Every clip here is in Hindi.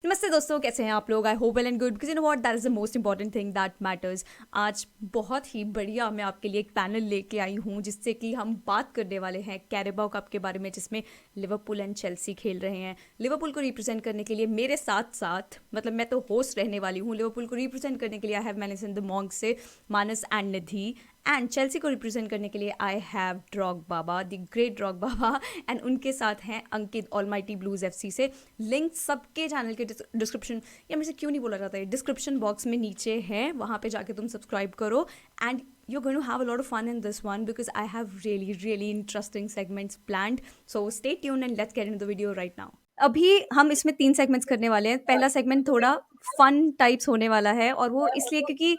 नमस्ते दोस्तों, कैसे हैं आप लोग? I hope well and good, because you know what, that is the most important thing that matters. आज बहुत ही बढ़िया मैं आपके लिए एक पैनल लेके आई हूँ जिससे कि हम बात करने वाले हैं कैरेबाओ कप के बारे में, जिसमें लिवरपूल एंड चेल्सी खेल रहे हैं। लिवरपूल को रिप्रेजेंट करने के लिए मेरे साथ साथ, मतलब मैं तो होस्ट रहने वाली हूँ, लिवरपूल को रिप्रेजेंट करने के लिए I have manager the mong से Manas and Nidhi, and Chelsea को रिप्रेजेंट करने के लिए I have Drog Baba, the great Drog Baba, and उनके साथ हैं अंकित ऑलमाइटी ब्लूज एफसी से। लिंक सबके चैनल के डिस्क्रिप्शन, या मेरे से क्यों नहीं बोला जाता है, डिस्क्रिप्शन बॉक्स में नीचे है, वहाँ पे जाके तुम सब्सक्राइब करो। And you're going to have a lot of fun in this one because I have really interesting segments planned. So stay tuned and let's get into the video right now. अभी हम इसमें 3 सेगमेंट्स करने वाले हैं। पहला सेगमेंट थोड़ा फन टाइप्स होने वाला है, और वो इसलिए क्योंकि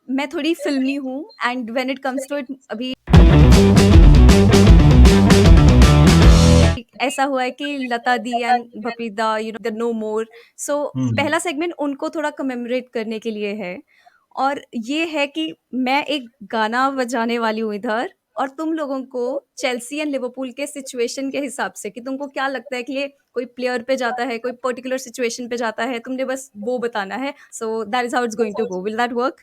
मैं थोड़ी फिल्मी हूँ, and when it comes to it, अभी ऐसा हुआ है कि Lata di and Bappida, you know, they no more. So पहला सेगमेंट उनको थोड़ा कमेमोरेट करने के लिए है, और ये है कि मैं एक गाना बजाने वाली हूँ इधर, और तुम लोगों को चेल्सी एंड लिवरपूल के सिचुएशन के हिसाब से कि तुमको क्या लगता है कि ये कोई प्लेयर पे जाता है, कोई पर्टिकुलर सिचुएशन पे जाता है, तुमने बस वो बताना है। So that is how it's going to go. Will that work?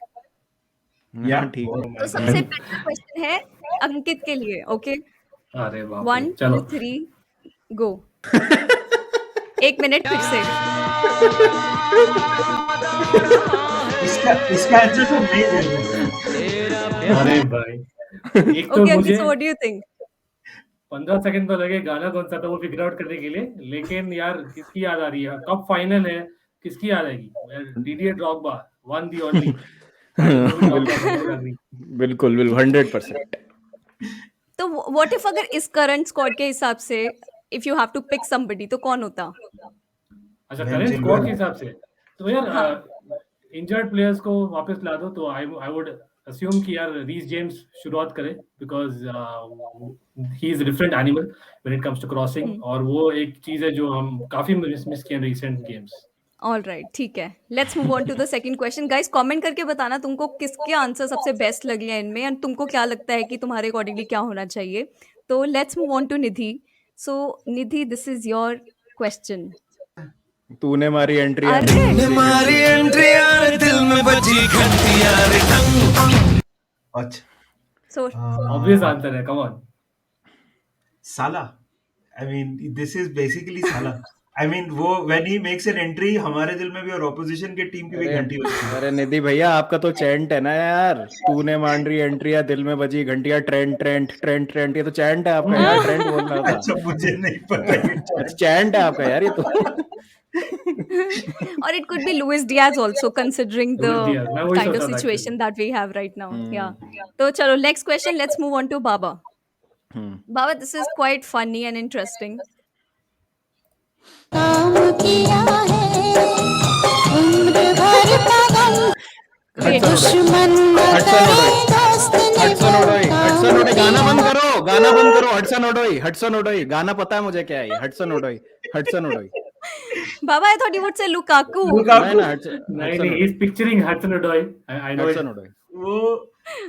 या हाँ, ठीक बहुत है। तो सबसे पहला क्वेश्चन है अंकित के लिए। ओके, अरे बाप रे, 1 चलो 2 3 गो। 1 मिनट फिर से। इसका आंसर तो मैं दे दूंगा। अरे भाई, एक तो ओके अंकित, मुझे so what do you think? 15 second तो लगे गाना कौन सा था वो फिगर आउट करने के लिए, लेकिन यार किसकी याद आ रही है? कब फाइनल है, किसकी याद आएगी? Didier Drogba, one the only. बिल्कुल 100%। तो व्हाट इफ अगर इस करंट स्क्वाड के हिसाब से, if you have to pick somebody, तो कौन होता? अच्छा, बेन करेंट स्क्वाड के चिलवेल। हिसाब से तो यार हाँ, इंजर्ड प्लेयर्स को वापस ला दो, तो आई वुड assume कि यार रीस जेम्स शुरुआत करे, because he is different animal when it comes to crossing, और वो एक चीज है जो हम काफी मिस किए रिसेंट गेम्स। ऑल राइट, ठीक है। Let's move on to the second question. Guys, comment करके बताना तुमको किसके आंसर सबसे बेस्ट लगे हैं इनमें, एंड तुमको क्या लगता है कि तुम्हारे अकॉर्डिंगली क्या होना चाहिए। तो let's move on to Nidhi. So Nidhi, this is your question. तूने मारी एंट्री अरे मारी एंट्री यार, दिल में बजी घंटी यार, टंग। अच्छा, सो ऑब्वियस आंसर है, कम ऑन। साला। I mean, this is basically साला। I mean, वो when he makes an entry, हमारे दिल में भी और opposition के टीम की भी घंटी बजती है। अरे निधि भैया, आपका तो चैंट है ना यार। तूने मारी एंट्री या दिल में बजी घंटिया, ट्रेंट ट्रेंट ट्रेंट ट्रेंट, ये तो चैंट है आपका यार। ट्रेंट बोल रहा था। अच्छा, मुझे नहीं पता ये अच्छा, चैंट है आपका यार ये तो। or it could be Luis Diaz also, considering the Luis Diaz, मैं वही kind सोच of रहा था situation actually. that we have right now. Yeah. So chalo, next question. Let's move on to Baba. Baba, this is quite funny and interesting. काम किया है उम्र भर का गम, Wait. दुश्मन न करे दोस्त ने हटसन ओडोई, हटसन ओडोई, गाना बंद करो, गाना बंद करो। हटसन ओडोई, हटसन ओडोई, गाना पता है मुझे क्या है ये। Hudson Odoi, Hudson Odoi. Baba, I thought you would say Lukaku. नहीं ना, नहीं नहीं, is picturing Hudson Odoi, I know it. Hudson Odoi. वो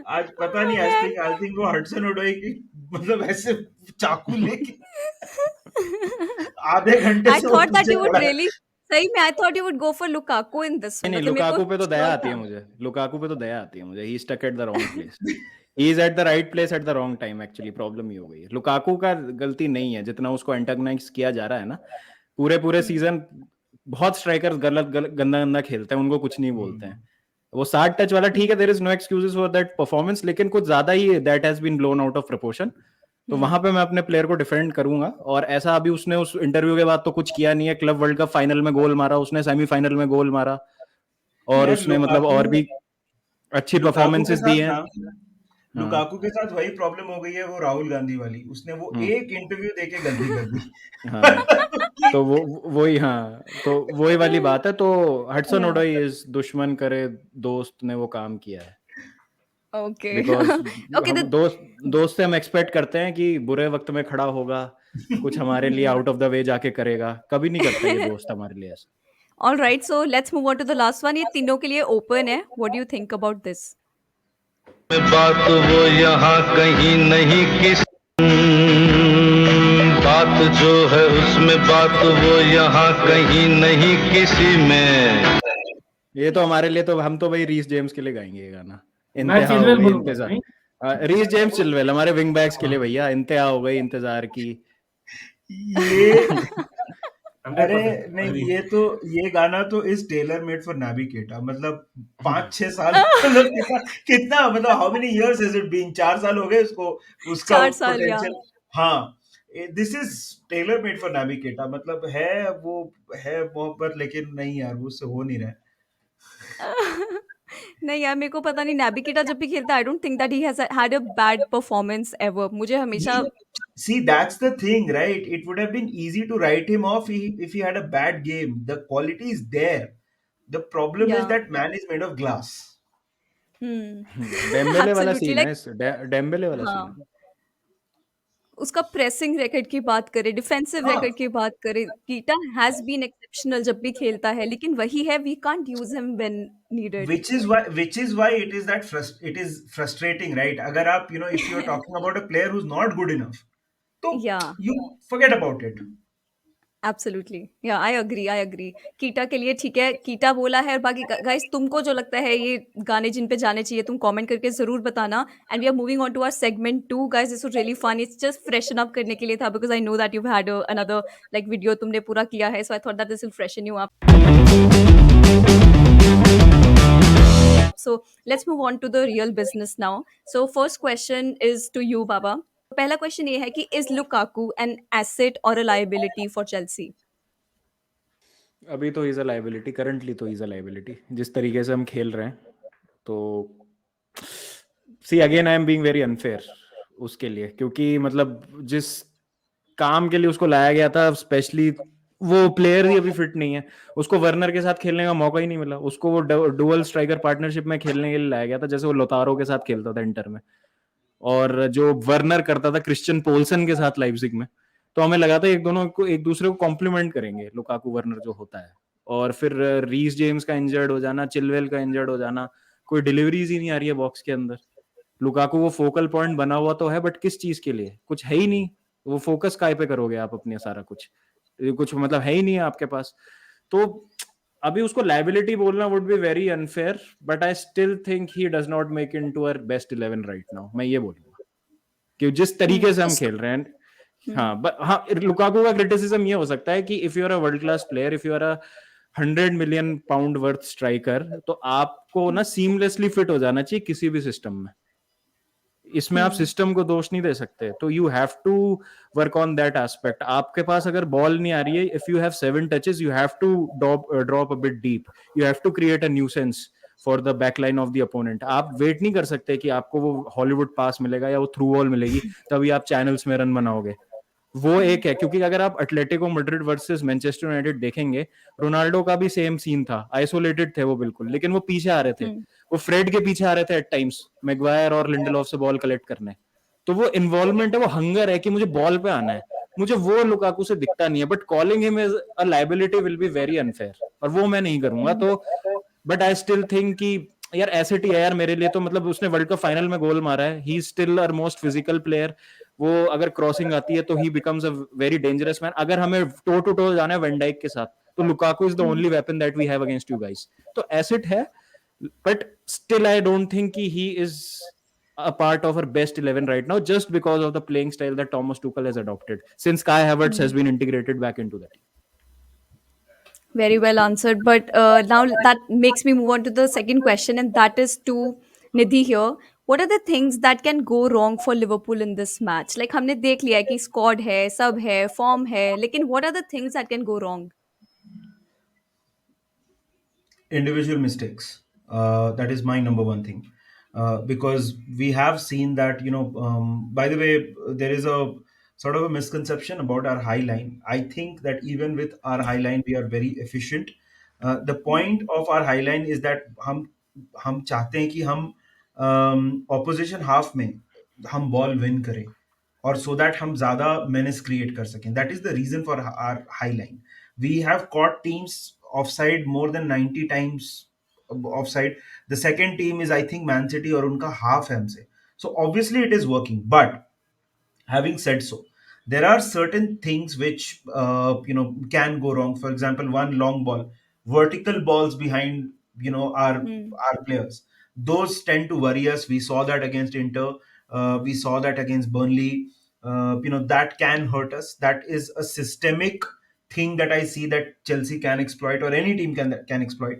आज पता नहीं, आई थिंक वो हडसन ओडोई की, मतलब ऐसे चाकू लेके आधे घंटे I से वो thought that पीछे you would पड़ा है। really. सही में I thought you would go for Lukaku in this one. नहीं, मतलब मेरे लुकाकू को पे तो दया sure आती है था। मुझे। लुकाकू पे तो दया आती है मुझे। He stuck at the wrong place. He is at the right place at the wrong time. Actually problem ही हो गई है। लुकाकू का गलती नहीं है, जितना उसको एंटागनाइज किया जा रहा है ना पूरे सीजन। बहुत स्ट्राइकर्स गंदा गंदा खेलते हैं, उनको कुछ नहीं बोलते हैं। वो 60 टच वाला ठीक है, there is no excuses for that performance, लेकिन कुछ ज्यादा ही that has been blown out of proportion. तो वहां पे मैं अपने प्लेयर को डिफेंड करूंगा। और ऐसा अभी उसने उस इंटरव्यू के बाद तो कुछ किया नहीं है। क्लब वर्ल्ड कप फाइनल में गोल मारा उसने, सेमीफाइनल में गोल मारा, और यार, उसने मतलब और भी अच्छी लुकाकू के परफॉर्मेंसेस दी साथ हैं। ना, लुकाकू के साथ वही प्रॉब्लम हो गई है, वो राहुल गांधी वाली। उसने वो एक इंटरव्यू देके गलती कर दी। हाँ, तो वही, हाँ, तो वही वाली बात है। तो हडसन Yeah. ओडोई इस दुश्मन करे दोस्त ने वो काम किया है। Okay. Because Okay. हम दोस्त से हम एक्सपेक्ट करते हैं कि बुरे वक्त में खड़ा होगा, कुछ हमारे लिए आउट ऑफ द वे जाके करेगा। कभी नहीं करता ये दोस्त हमारे लिए ऐसा। All right. So let's move on to the last one. ये तीनों के लिए open है. What do you think about this? बात वो यहाँ कहीं नहीं, किस बात जो है उसमें बात वो यहाँ कहीं नहीं किसी में। ये तो हमारे लिए तो हम तो भाई रीस जेम्स के लिए गाएंगे ये गाना। मैं इंतहा हो चिलवेल गई बोलूंगा इंतजार। नहीं। रीस जेम्स चिलवेल हमारे विंग बैक्स के लिए भैया, इंतहा हो गई इंतजार की। ये 100% अरे नहीं, agree. ये गाना तो is tailor made for Naby Keita. मतलब 5-6 साल मतलब कितना मतलब how many years has it been? 4 साल हो गए उसको, उसका 4 साल या पोटेंशियल। हाँ, this is tailor made for Naby Keita. मतलब है मोहब्बत, लेकिन नहीं यार, वो उससे हो नहीं रहा है। नहीं यार, मेरे को पता नहीं, नेविगेटर जब भी खेलता है I don't think that he has had a bad performance ever. मुझे हमेशा See, that's the thing, right? It would have been easy to write him off if he had a bad game. The quality is there. The problem या is that man is made of glass. Dembélé वाला एब्सोल्युटली सीन लाइक है डेम्बेले वाला सीन हाँ, है। उसका प्रेसिंग रिकॉर्ड की बात करें, डिफेंसिव हाँ, रिकॉर्ड की बात करें, कीटा हैज बीन एक्सेप्शनल जब भी खेलता है, लेकिन वही है, we can't use him when needed. which is why it is it is frustrating, right? अगर आप, if you're talking about a player who's not good enough, तो या you forget about it. Absolutely, या आई एग्री। कीटा के लिए ठीक है, कीटा बोला है, और बाकी गाइस तुमको जो लगता है ये गाने जिन पे जाने चाहिए तुम कमेंट करके जरूर बताना। And we are moving on to our segment 2 guys, this was really fun, it's just freshen up करने के लिए था, because I know that you had another like video तुमने पूरा किया है, so I thought that this will freshen you up. So let's move on to the real business now. So first question is to you, Baba. पहला क्वेश्चन ये है कि is Lukaku an asset or a liability for Chelsea? अभी तो इज अ लाइबिलिटी, करंटली तो इज अ लाइबिलिटी जिस तरीके से हम खेल रहे हैं। तो see again I am being very unfair उसके लिए, क्योंकि मतलब जिस काम के लिए उसको लाया गया था, स्पेशली वो प्लेयर ही अभी फिट नहीं है। उसको वर्नर के साथ खेलने का मौका ही नहीं मिला। उसको वो डुअल स्ट्राइकर पार्टनरशिप में खेलने के लिए लाया गया था, जैसे वो लोतारो के साथ खेलता था इंटर में, और जो वर्नर करता था क्रिश्चियन पोल्सन के साथ लाइप्जिग में। तो हमें लगा था एक दूसरे को कॉम्प्लीमेंट करेंगे लुकाकू वर्नर जो होता है। और फिर रीस जेम्स का इंजर्ड हो जाना, चिलवेल का इंजर्ड हो जाना, कोई डिलीवरीज ही नहीं आ रही है बॉक्स के अंदर। लुकाकू वो फोकल पॉइंट बना हुआ तो है, बट किस चीज के लिए? कुछ है ही नहीं। वो फोकस काय पे करोगे आप अपने सारा कुछ मतलब है ही नहीं है आपके पास। तो अभी उसको लाइबिलिटी बोलना would be very unfair, but I still think he does not make into our best 11 right now. मैं ये बोलूंगा कि जिस तरीके से हम खेल रहे हैं। हाँ, बट हाँ, लुकाकू का क्रिटिसिज्म ये हो सकता है कि if you are a world class player, if you are a 100 million pound worth striker, तो आपको ना सीमलेसली फिट हो जाना चाहिए किसी भी सिस्टम में। इसमें आप सिस्टम को दोष नहीं दे सकते। तो you have to work on that aspect. आपके पास अगर बॉल नहीं आ रही है, if you have 7 touches, you have to drop a bit deep, you have to create a nuisance for the backline of the opponent. आप वेट नहीं कर सकते कि आपको वो हॉलीवुड पास मिलेगा या वो थ्रू बॉल मिलेगी तभी आप चैनल्स में रन बनाओगे। वो एक है, क्योंकि अगर आप Atletico Madrid versus Manchester United देखेंगे, रोनाल्डो का भी सेम सीन था, आइसोलेटेड थे वो बिल्कुल, लेकिन वो पीछे आ रहे थे। वो फ्रेड के पीछे आ रहे थे एट टाइम्स, मैग्वायर और लिंडलॉफ से बॉल कलेक्ट करने। तो वो इन्वॉल्वमेंट है, वो हंगर है कि मुझे बॉल पे आना है। मुझे वो लुकाकू से दिखता नहीं है, but calling him as a liability will be very unfair, और वो मैं नहीं करूंगा। तो बट आई स्टिल थिंक कि यार एसेट ही है यार मेरे लिए। तो मतलब उसने वर्ल्ड कप फाइनल में गोल मारा है, he is still our most physical player. वो अगर क्रॉसिंग आती है तो he becomes a very dangerous man. अगर हमें टो टू टो जाना है वेन डाइक के साथ, तो Lukaku is the only weapon that we have against you guys. तो एसेट है, but still I don't think he is a part of our best 11 right now, just because of the playing style that Thomas Tuchel has adopted since Kai Havertz has been integrated back into the team. Very well answered. But now that makes me move on to the second question, and that is to Nidhi here. What are the things that can go wrong for Liverpool in this match? Like हमने देख लिया है कि squad है, सब है, form है, लेकिन what are the things that can go wrong? Individual mistakes. That is my number one thing. Because we have seen that, by the way, there is a sort of a misconception about our high line. I think that even with our high line, we are very efficient. The point of our high line is that हम चाहते हैं कि हम ऑपोजिशन हाफ में हम बॉल विन करें, और सो दैट हम ज्यादा मेनेस क्रिएट कर सकें. That is the reason for our high line. We have caught teams offside more than 90 times offside. The second team is, I think, Man City, और उनका half है हमसे. So obviously it is working. But having said so, there are certain things which can go wrong. For example, one long ball, vertical balls behind our players, those tend to worry us. We saw that against Inter. We saw that against Burnley. That can hurt us. That is a systemic thing that I see that Chelsea can exploit, or any team can exploit.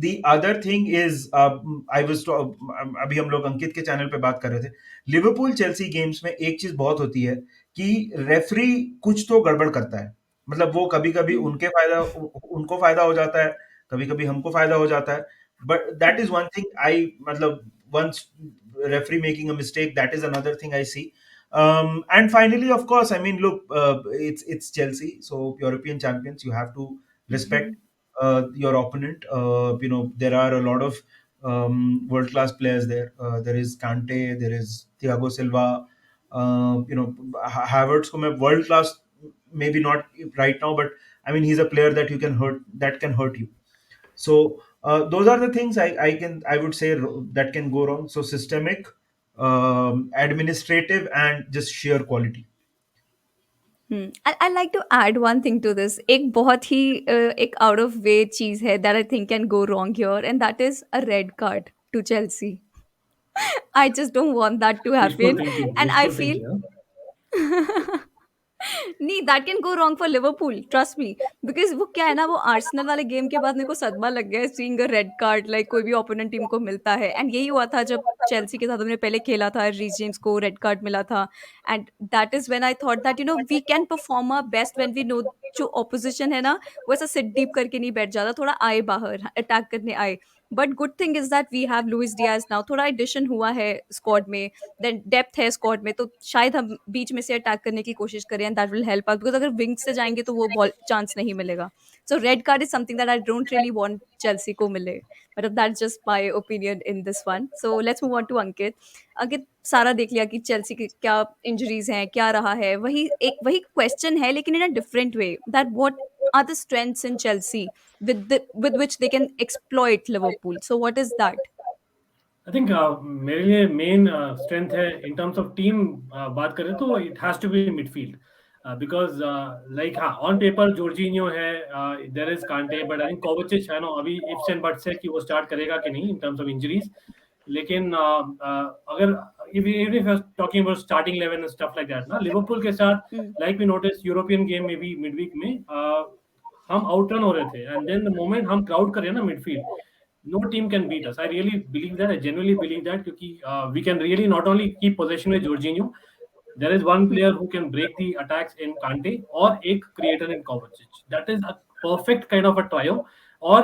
The other thing is, I was अभी हम लोग अंकित के चैनल पे बात कर रहे थे, लिवरपूल चेल्सी गेम्स में एक चीज बहुत होती है कि रेफरी कुछ तो गड़बड़ करता है। मतलब वो कभी कभी उनको फायदा हो जाता है, कभी कभी हमको फायदा हो जाता है, but that is one thing I मतलब once referee making a mistake, that is another thing I see. And finally, of course, I mean, look, it's Chelsea, so European champions, you have to respect your opponent. There are a lot of world class players there. There is Kante, there is Thiago Silva. Havertz को मैं world class, maybe not right now, but I mean he's a player that can hurt you. So those are the things I would say that can go wrong. So systemic, administrative, and just sheer quality. I like to add one thing to this. एक बहुत ही एक out of way चीज़ है that I think can go wrong here, and that is a red card to Chelsea. I just don't want that to Wishful happen, thinking. and I Wishful feel thinking. Huh? नहीं, that can go wrong for Liverpool, trust me. Because वो क्या है ना, वो आर्सेनल वाले गेम के बाद मेरे को सदमा लग गया है seeing a red card, like कोई भी ओपोनेंट टीम को मिलता है, एंड यही हुआ था जब चेल्सी के साथ हमने पहले खेला था, रीस जेम्स को रेड कार्ड मिला था, and that is when I thought that we can perform our best when we know जो ऑपोजिशन है ना, वो ऐसा सिट डीप करके नहीं बैठ जाता, थोड़ा आए बाहर अटैक करने आए. But good thing is that we have Luis Diaz now, थोड़ा एडिशन हुआ है स्क्वाड में, देन डेप्थ है स्क्वाड में, तो शायद हम बीच में से अटैक करने की कोशिश करें, and that will help us, because अगर विंग से जाएंगे तो वो बॉल चांस नहीं मिलेगा. So red card is something that I don't really want Chelsea को मिले, मतलब that's just my opinion in this one. So let's move on to Ankit. Ankit, सारा देख लिया कि चेल्सी के क्या इंजरीज हैं, क्या रहा है, वही क्वेश्चन है लेकिन in a different way, that what are the strengths in Chelsea with which they can exploit Liverpool? So what is that? I think मेरे लिए मेन स्ट्रेंथ है इन टर्म्स ऑफ टीम. बात करें तो it has to be midfield, because like हाँ, ऑन पेपर जॉर्जिनियो है, there is Kante, but I think Kovacic है ना, अभी इफ्स एंड बट्स है कि वो स्टार्ट करेगा कि नहीं इन टर्म्स ऑफ इंजरीज. लेकिन अगर even if you're talking about starting 11 and stuff like that ना, लिवरपूल के साथ like we notice European game में भी मिडवीक में हम आउटरन हो रहे थे, एंड देन द मोमेंट हम क्राउड करें ना midfield, no team can beat us. I really believe that. I genuinely believe that because we can really not only keep possession with Jorginho, there is one player who can break the attacks in Kante or एक creator in Kovacic. That is a perfect kind of a trio. Or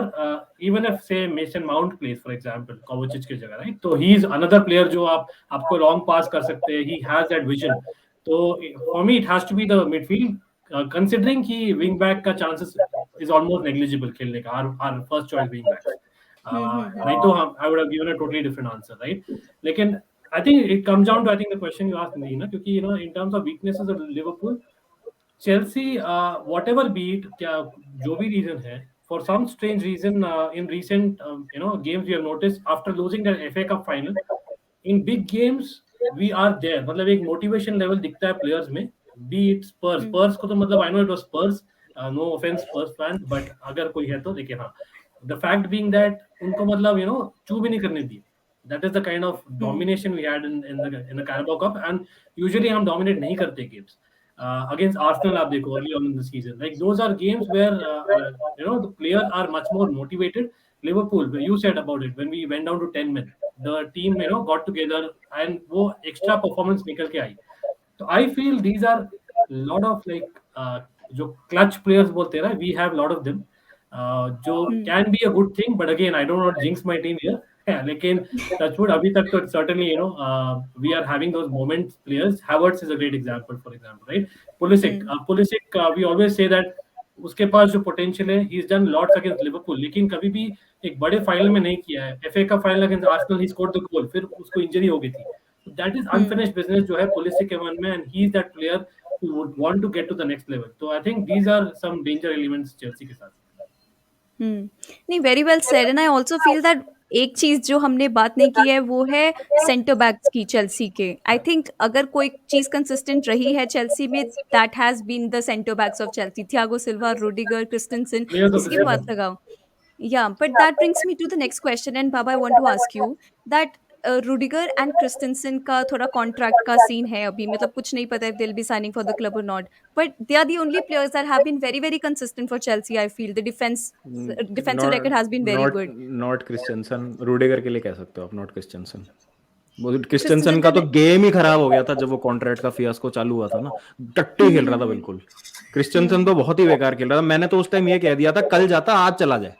even if say Mason Mount plays, for example, Kovacic की जगह, right? So he is another player जो आपको long pass कर सकते हैं. He has that vision. So for me, it has to be the midfield. Considering कि wing back का chances is almost negligible खेलने का. Our first choice wing backs. Right, so I would have given a totally different answer, right? Lekin I think it comes down to, I think the question you asked me, na, because in terms of weaknesses of Liverpool, Chelsea, whatever be it, kya jo bhi reason hai, for some strange reason, in recent games we have noticed after losing the FA Cup final, in big games we are there. मतलब एक motivation level दिखता है players में. Be it Spurs को तो मतलब I know it was Spurs, no offense Spurs fans, but अगर कोई है तो देखिए हाँ. The fact being that उनको मतलब चू भी नहीं करने दी. That is the kind of domination we had in the Carabao Cup, and usually हम dominate नहीं करते games. Against Arsenal आप देखो early on in the season, like those are games where the players are much more motivated. Liverpool, you said about it, when we went down to 10 men, the team got together and वो extra performance निकल के आई. So I feel these are lot of like जो clutch players बोलते हैं ना, we have lot of them. जो can be a good thing, but again I don't want to jinx my team here. Yeah, लेकिन touchwood अभी तक तो certainly we are having those moments players. Havertz is a great example, for example, right? Pulisic, we always say that उसके पास जो potential है, he's done lots against Liverpool, लेकिन कभी भी एक बड़े फाइनल में नहीं किया है. FA का final against Arsenal he scored the goal, फिर उसको इंजरी हो गई थी. That is unfinished business जो है Pulisic के मन में, and he is that player who would want to get to the next level. So I think these are some danger elements Chelsea के साथ. नहीं, very well said, and I also feel that एक चीज़ जो हमने बात नहीं की है वो है सेंटर बैक्स की चेल्सी के। आई थिंक अगर कोई चीज़ कंसिस्टेंट रही है चेल्सी में that has been the centre backs of Chelsea. Thiago Silva, Rudiger, Christensen Players of the इसके बाद season. लगाओ। Yeah, but that brings me to the next question, and Baba, I want to ask you that Rudiger and Christensen का थोड़ा कॉन्ट्रैक्ट का सीन है अभी, मतलब कुछ नहीं पता if they'll be signing for the club or not. But they are the only players that have been very, very consistent for Chelsea. I feel the defensive not record has been very not good. Not Christiansen, Rudiger के लिए कह सकते हो आप, नॉट क्रिश्चियनसन। वो क्रिश्चियनसन Christensen का का तो गेम ही खराब हो गया था जब वो कॉन्ट्रैक्ट का फियास्को चालू हुआ था ना, टट्टी खेल रहा था बिल्कुल। क्रिश्चियनसन तो बहुत ही बेकार खेल रहा था। मैंने तो उस टाइम ये कह दिया था कल जाता आज चला जाए,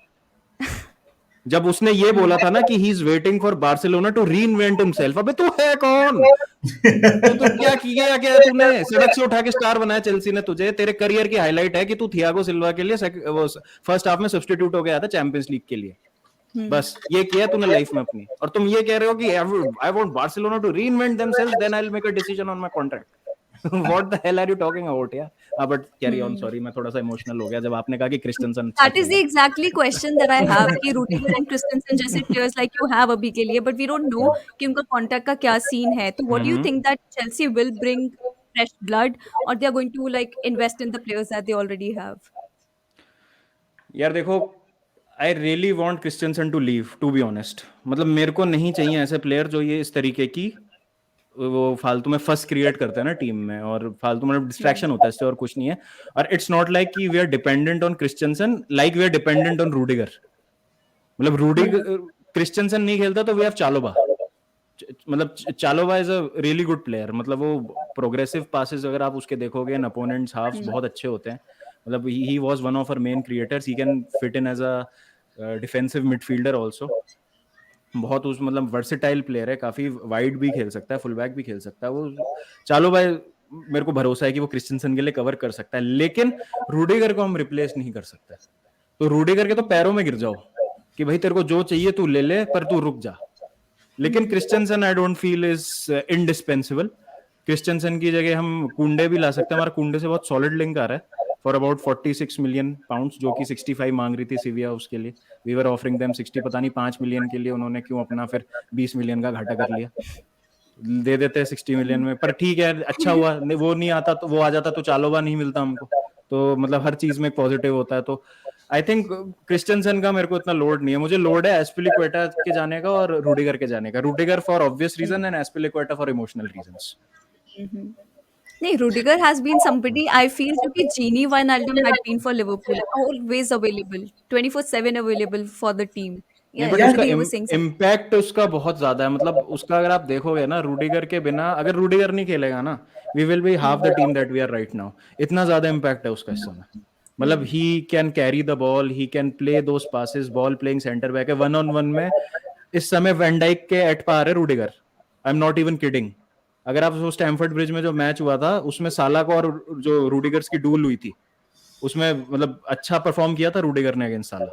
जब उसने ये बोला था ना कि he is waiting for Barcelona to reinvent himself. अबे तू है कौन? तो क्या किया क्या तूने? सड़क से उठा के स्टार बनाया चेल्सी ने तुझे। तेरे करियर की हाईलाइट है कि तू थियागो सिल्वा के लिए फर्स्ट हाफ में सब्स्टिट्यूट हो गया था चैंपियंस लीग के लिए। बस ये किया तूने लाइफ में अपनी, और तुम ये कह रहे हो कि I want Barcelona to reinvent themselves, then I will make a decision on my contract. What the hell are you talking about यार? बट कैरी ऑन, सॉरी मैं थोड़ा सा इमोशनल हो गया जब आपने कहा कि क्रिस्टेंसन अच्छा That is the खेला। exactly question that I have कि Rudiger and Christensen जैसे players like you have अभी के लिए, but we don't know कि उनका कॉन्ट्रैक्ट का क्या सीन है। तो what do you think that Chelsea will bring fresh blood or they are going to like invest in the players that they already have? यार देखो, I really want Christensen to leave, to be honest. मतलब मेरे को नहीं चाहिए ऐसे प्लेयर जो ये इस तरीके की वो फालतू में फस क्रिएट करते हैं ना टीम में, और फालतू में डिस्ट्रैक्शन होता है, इससे और कुछ नहीं है। और इट्स नॉट लाइक कि we are dependent on Christensen like we are dependent on Rudiger. मतलब रूडिगर क्रिस्टेंसन नहीं खेलता तो वी हैव चालोबा। मतलब Chalobah is a really good player. मतलब वो प्रोग्रेसिव पासेस अगर आप उसके देखोगे इन अपोनेंट्स हाफ्स बहुत अच्छे होते हैं। मतलब he was one of our main creators. He can fit in as a defensive midfielder also. बहुत उस मतलब वर्सेटाइल प्लेयर है, काफी वाइड भी खेल सकता है, फुल बैक भी खेल सकता है वो। चालो भाई, मेरे को भरोसा है कि वो क्रिस्टेंसन के लिए कवर कर सकता है, लेकिन रूडिगर को हम रिप्लेस नहीं कर सकते। तो रूडिगर के तो पैरों में गिर जाओ कि भाई तेरे को जो चाहिए तू ले ले, पर तू रुक जा। लेकिन Christensen I don't feel is indispensable. Christensen की जगह हम कुंडे भी ला सकते हैं। हमारा कुंडे से बहुत सॉलिड लिंक आ रहा है फॉर अबाउट 46 मिलियन पाउंड्स, जो कि 65 मांग रही थी सिविया उसके लिए। वी वर ऑफरिंग देम 60, पता नहीं 5 मिलियन के लिए उन्होंने क्यों अपना फिर 20 मिलियन का घाटा कर लिया। दे देते हैं 60 मिलियन में, पर ठीक है, अच्छा हुआ वो नहीं आता, तो वो आ जाता तो चालोबा नहीं मिलता हमको। तो मतलब हर चीज में पॉजिटिव होता है। तो आई थिंक क्रिस्टेंसन का मेरे को इतना लोड नहीं है। मुझे लोड है एस्पिलिक्वेटा के जाने का और रूडिगर के जाने का। Rudiger for obvious reason and Azpilicueta for emotional reasons. नहीं, Rudiger has been somebody I feel क्योंकि Gini Wijnaldum had been for Liverpool, always available, 24/7 available for the team. नहीं, Yeah, बट yeah, उसका you were saying something. Impact उसका बहुत ज्यादा है। मतलब उसका अगर आप देखोगे ना, रूडिगर के बिना, अगर रूडिगर नहीं खेलेगा ना, we will be half the team that we are right now. इतना ज्यादा इम्पैक्ट है उसका इस समय। मतलब he can carry the ball, he can play those passes, ball playing centre back है, 1-on-1 में इस समय वैन डाइक के एट पार है Rudiger. I am not even kidding. अगर आप वो स्टैमफोर्ड ब्रिज में जो मैच हुआ था, उसमें साला को और जो रूडिगर्स की डूल हुई थी, उसमें मतलब अच्छा परफॉर्म किया था रूडिगर ने अगेंस्ट साला।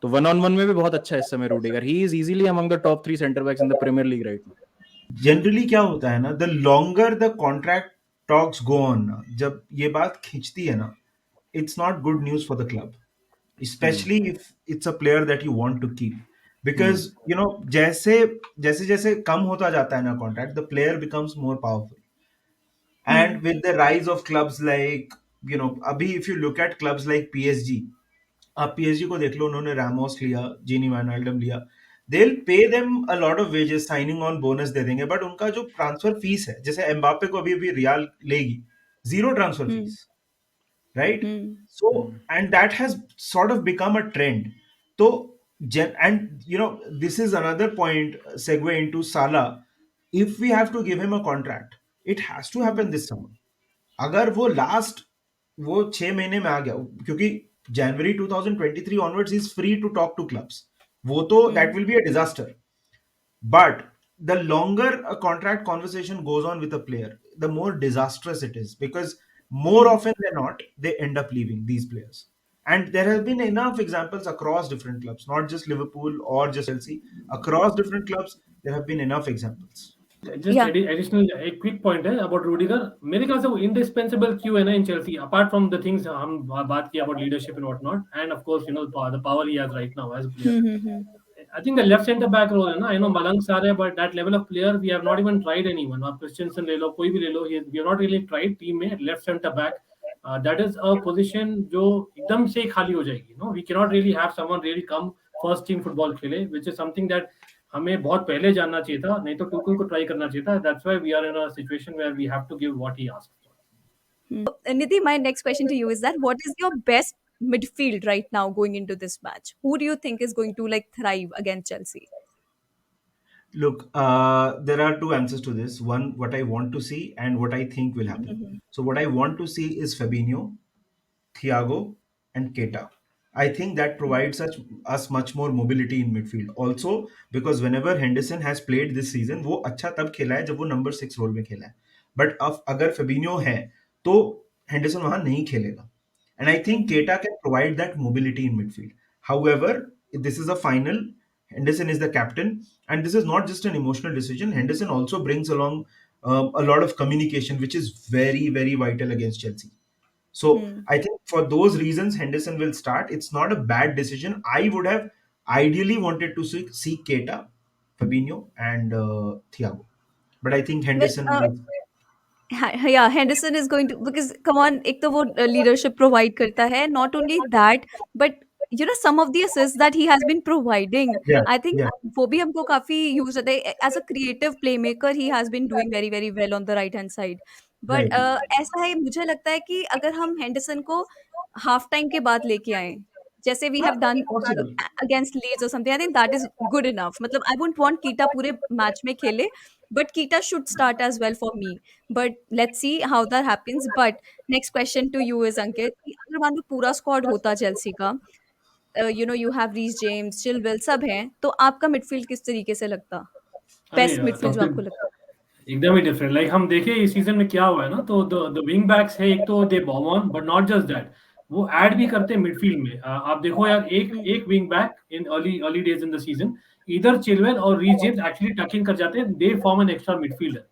तो 1-on-1 में भी बहुत अच्छा है इस समय Rudiger. He is easily among the top 3 centre backs in the Premier League right now. Generally क्या होता है ना, the longer the contract talks go on ना, जब ये बात खींचती है ना, it's not good news for the club, especially if it's a player that you want to keep, because you know जैसे जैसे जैसे कम होता जाता है ना contract, the player becomes more powerful. And with the rise of clubs like, you know, अभी if you look at clubs like PSG, आप PSG को देख लो, उन्होंने रामोस लिया, जीनी वाइनल्डम लिया, they'll pay them a lot of wages, signing on bonus दे देंगे, बट उनका जो ट्रांसफर फीस है, जैसे एम्बापे को अभी रियाल लेगी, 0 transfer fees, right? So and that has sort of become a trend. So and you know, this is another point, segue into Salah. If we have to give him a contract, it has to happen this summer. अगर वो लास्ट वो 6 महीने में आ गया, क्योंकि जनवरी 2023 onwards is free to talk to clubs, वो तो that will be a disaster. But the longer a contract conversation goes on with a player, the more disastrous it is, because more often than not, they end up leaving, these players. And there have been enough examples across different clubs, not just Liverpool or just Chelsea. Across different clubs, there have been enough examples. Just Yeah. additional एक quick point है about Rudiger. मेरे ख्याल से वो indispensable क्यों है ना in Chelsea, apart from the things हम बात की about leadership and whatnot, and of course you know the power he has right now as a player. I think the left center back role है ना, I know Malang Sar है, but that level of player we have not even tried anyone. आप Christensen ले लो, कोई भी ले लो, we have not really tried team में left center back. That is a position जो एकदम से खाली हो जाएगी. No, we cannot really have someone really come first team football खेले, which is something that हमें बहुत पहले जानना चाहिए था, नहीं तो टुकल को ट्राई करना चाहिए था. That's why we are in a situation where we have to give what he asked. Nidhi, my next question to you is that what is your best midfield right now going into this match? Who do you think is going to like thrive against Chelsea? Look, there are two answers to this. One, what I want to see, and what I think will happen. So, what I want to see is Fabinho, Thiago, and Keita. I think that provides us much more mobility in midfield. Also, because whenever Henderson has played this season, वो अच्छा तब खेला है जब वो number 6 रोल में खेला है. But अब अगर Fabinho है, तो Henderson वहाँ नहीं खेलेगा. And I think Keita can provide that mobility in midfield. However, this is a final. Henderson is the captain, and this is not just an emotional decision. Henderson also brings along a lot of communication, which is very, very vital against Chelsea. So I think for those reasons, Henderson will start. It's not a bad decision. I would have ideally wanted to see Keita, Fabinho, and Thiago, but I think Henderson Well, will. yeah, Henderson is going to, because come on, एक तो वो leadership provide करता है. Not only that, but you know some of the assists that he has been providing, Yeah, I think yeah, वो भी हमको काफी use होता है. As a creative playmaker, he has been doing very very well on the right hand side. But right. ऐसा है, मुझे लगता है कि अगर हम Henderson को half time के बाद लेके आए, जैसे we have done Possible. against Leeds or something, I think that is good enough. मतलब I wouldn't want Keita पूरे match में खेले, but Keita should start as well for me. But let's see how that happens. But next question to you is Ankit, कि अगर मान लो पूरा स्क्वाड होता चेल्सी का, you know you have Reece James, Chilwell सब हैं, तो आपका मिडफील्ड किस तरीके से लगता? अरे बेस्ट यार, मिडफील्ड जो topic आपको लगता? एकदम ही डिफरेंट. लाइक हम देखें इस सीजन में क्या हुआ है ना, तो द विंग बैक्स है, एक तो they bomb on, but not just that, वो ऐड भी करते हैं मिडफील्ड में. आप देखो यार, एक wing back in early days in the season, इधर चिलवेल और Reece James actually tuck in कर जाते हैं. They form an extra midfielder,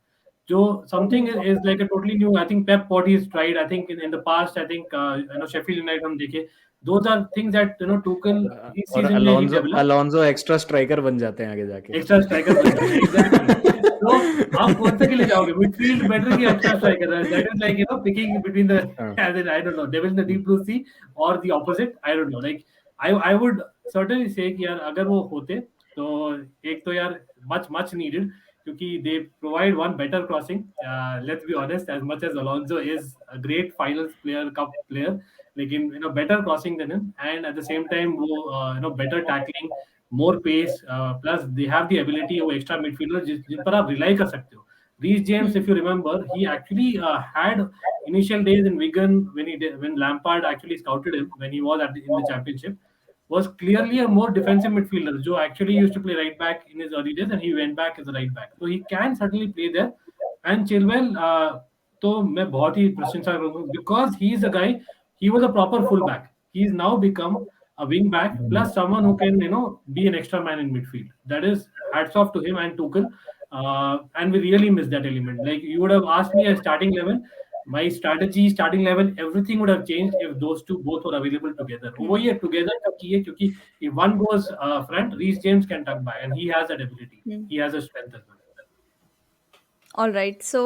जो something is like a totally new. I think Pep what he is tried, I think in the past, I think you know Sheffield United हम देखे, those are things that you know Tuchel इस और सीजन में ही डेवलप. अलोंसो एक्स्ट्रा स्ट्राइकर बन जाते हैं आगे जाके. एक्स्ट्रा स्ट्राइकर बन जाते हैं, एग्जैक्टली. तो आप कौन से के लिए जाओगे, मिडफील्ड बेटर कि extra striker? That is like you know picking between the, I don't know, devil in the deep blue sea और the opposite. I don't know, like I would certainly say कि यार अगर वो होते तो एक तो यार मच नीडेड, क्योंकि they provide one better crossing. Let's be honest, as much as Alonso is a great finals player, cup player, लेकिन you know better crossing than him, and at the same time वो you know better tackling, more pace, plus they have the ability of extra midfielder जिन पर आप rely कर सकते हो. Reece James, if you remember, he actually had initial days in Wigan when Lampard actually scouted him when he was in the Championship, was clearly a more defensive midfielder, जो actually used to play right back in his early days, and he went back as a right back. So he can certainly play there. And Chilwell, तो मैं बहुत ही प्रशंसा करूँगा, because he is a guy, he was a proper full back. He's now become a wing back plus someone who can, you know, be an extra man in midfield. That is hats off to him and Tuchel. And we really miss that element. Like, you would have asked me a starting 11, my strategy, starting 11, everything would have changed if those two both were available together. वो ये together का की है, क्योंकि if one goes front, Reece James can tuck by, and he has that ability. He has a strength as well. All right. So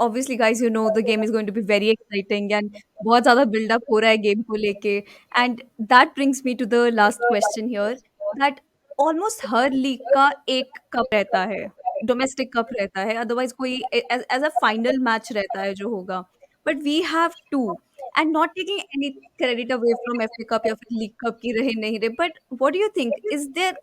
obviously guys, you know the game is going to be very exciting and बहुत ज़्यादा build up हो रहा है game को लेके. And that brings me to the last question here, that almost her league का एक cup रहता है, domestic cup रहता है, otherwise कोई as a final match रहता है जो होगा. But we have two, and not taking any credit away from FA Cup या फिर League Cup की रहे नहीं रहे. But what do you think? Is there